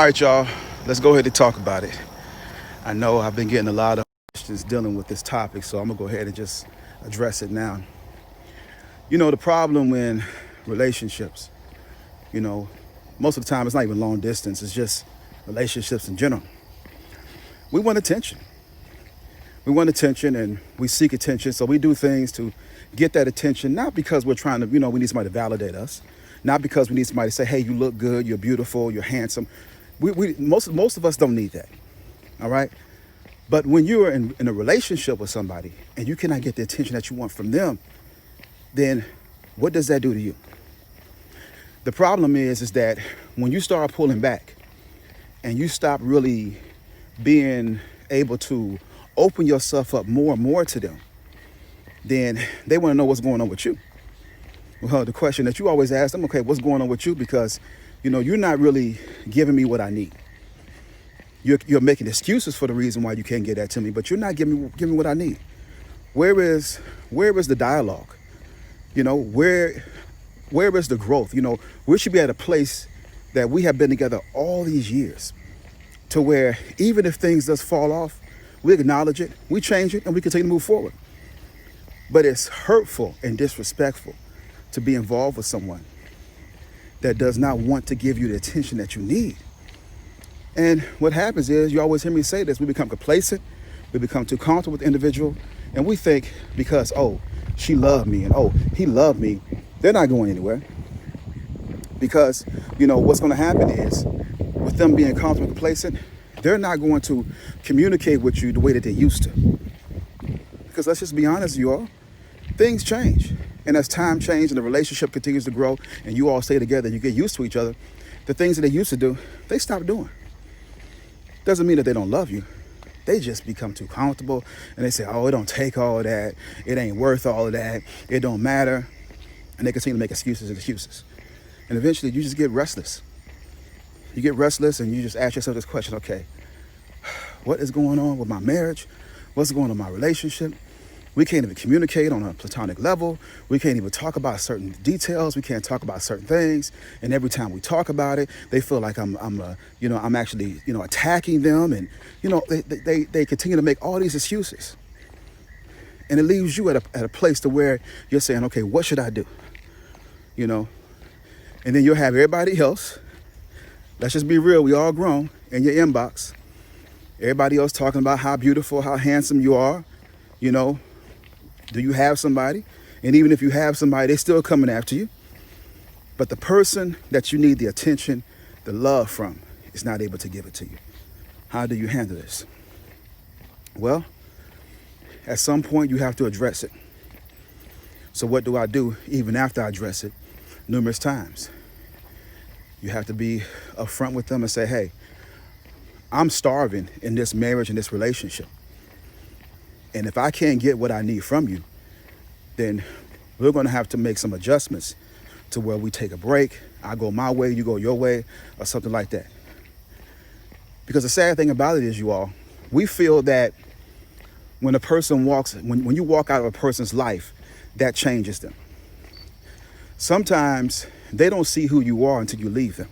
All right, y'all, let's go ahead and talk about it. I know I've been getting a lot of questions dealing with this topic, so I'm gonna go ahead and just address it now. The problem in relationships, you know, most of the time it's not even long distance, it's just relationships in general. We want attention. We want attention and we seek attention, so we do things to get that attention, not because we're trying to, we need somebody to validate us, not because we need somebody to say, hey, you look good, you're beautiful, you're handsome. Most of us don't need that, all right? But when you are in a relationship with somebody and you cannot get the attention that you want from them, then what does that do to you? The problem is that when you start pulling back and you stop really being able to open yourself up more and more to them, then they want to know what's going on with you. Well, the question that you always ask them, okay, what's going on with you? Because, you're not really giving me what I need. You're making excuses for the reason why you can't get that to me, but you're not giving me what I need. Where is the dialogue? Where is the growth? We should be at a place that we have been together all these years to where even if things does fall off, we acknowledge it, we change it, and we continue to move forward. But it's hurtful and disrespectful to be involved with someone that does not want to give you the attention that you need. And what happens is, you always hear me say this, we become complacent, we become too comfortable with the individual, and we think because, oh, she loved me, and oh, he loved me, they're not going anywhere. Because, what's going to happen is, with them being comfortable and complacent, they're not going to communicate with you the way that they used to. Because let's just be honest, you all, things change. And as time changes and the relationship continues to grow and you all stay together and you get used to each other, the things that they used to do, they stop doing. Doesn't mean that they don't love you. They just become too comfortable and they say, oh, it don't take all that. It ain't worth all of that. It don't matter. And they continue to make excuses. And eventually you just get restless. You get restless and you just ask yourself this question, okay, what is going on with my marriage? What's going on in my relationship? We can't even communicate on a platonic level. We can't even talk about certain details. We can't talk about certain things. And every time we talk about it, they feel like I'm actually, attacking them. And, they continue to make all these excuses. And it leaves you at a place to where you're saying, okay, what should I do? And then you'll have everybody else. Let's just be real. We all grown in your inbox. Everybody else talking about how beautiful, how handsome you are. Do you have somebody? And even if you have somebody, they're still coming after you. But the person that you need the attention, the love from, is not able to give it to you. How do you handle this? Well, at some point you have to address it. So what do I do even after I address it numerous times? You have to be upfront with them and say, hey, I'm starving in this marriage and this relationship. And if I can't get what I need from you, then we're going to have to make some adjustments to where we take a break. I go my way, you go your way, or something like that. Because the sad thing about it is, you all, we feel that when a person when you walk out of a person's life, that changes them. Sometimes they don't see who you are until you leave them.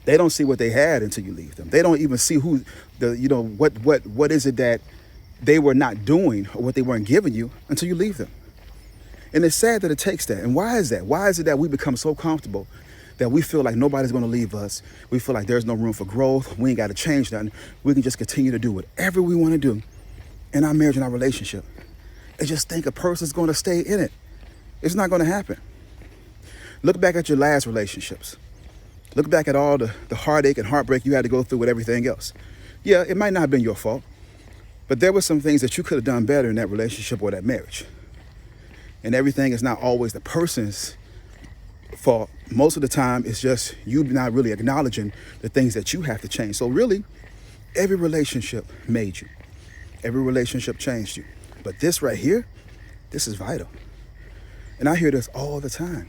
They don't see what they had until you leave them. They don't even see what is it that they were not doing or what they weren't giving you until you leave them. And it's sad that it takes that. And why is that? Why is it that we become so comfortable that we feel like nobody's going to leave us? We feel like there's no room for growth. We ain't got to change nothing. We can just continue to do whatever we want to do in our marriage and our relationship. And just think a person's going to stay in it. It's not going to happen. Look back at your last relationships. Look back at all the heartache and heartbreak you had to go through with everything else. Yeah, it might not have been your fault. But there were some things that you could have done better in that relationship or that marriage. And everything is not always the person's fault. Most of the time, it's just you not really acknowledging the things that you have to change. So really, every relationship made you. Every relationship changed you. But this right here, this is vital. And I hear this all the time.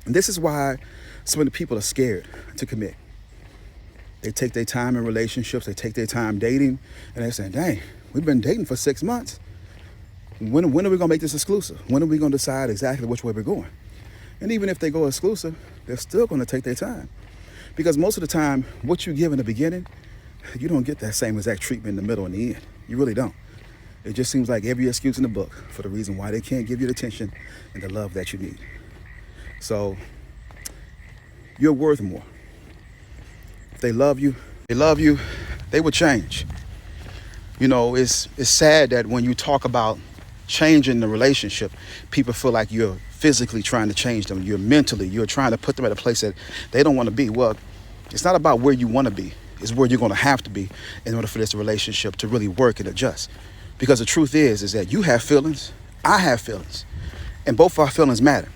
And this is why so many people are scared to commit. They take their time in relationships, they take their time dating, and they're saying, dang, we've been dating for 6 months. When are we gonna make this exclusive? When are we gonna decide exactly which way we're going? And even if they go exclusive, they're still gonna take their time Because most of the time, what you give in the beginning, you don't get that same exact treatment in the middle and the end. You really don't. It just seems like every excuse in the book for the reason why they can't give you the attention and the love that you need. So you're worth more. If they love you, they will change. You know, it's sad that when you talk about changing the relationship, people feel like you're physically trying to change them. You're trying to put them at a place that they don't want to be. Well, it's not about where you want to be. It's where you're going to have to be in order for this relationship to really work and adjust. Because the truth is that you have feelings, I have feelings, and both our feelings matter.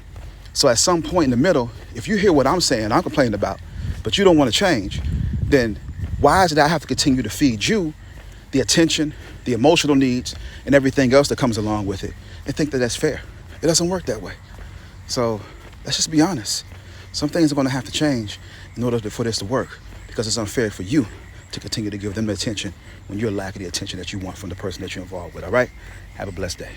So at some point in the middle, if you hear what I'm saying, I'm complaining about, but you don't want to change, then why is it I have to continue to feed you the attention, the emotional needs, and everything else that comes along with it, and think that that's fair? It doesn't work that way. So let's just be honest. Some things are going to have to change in order for this to work, because it's unfair for you to continue to give them the attention when you're lacking the attention that you want from the person that you're involved with, all right? Have a blessed day.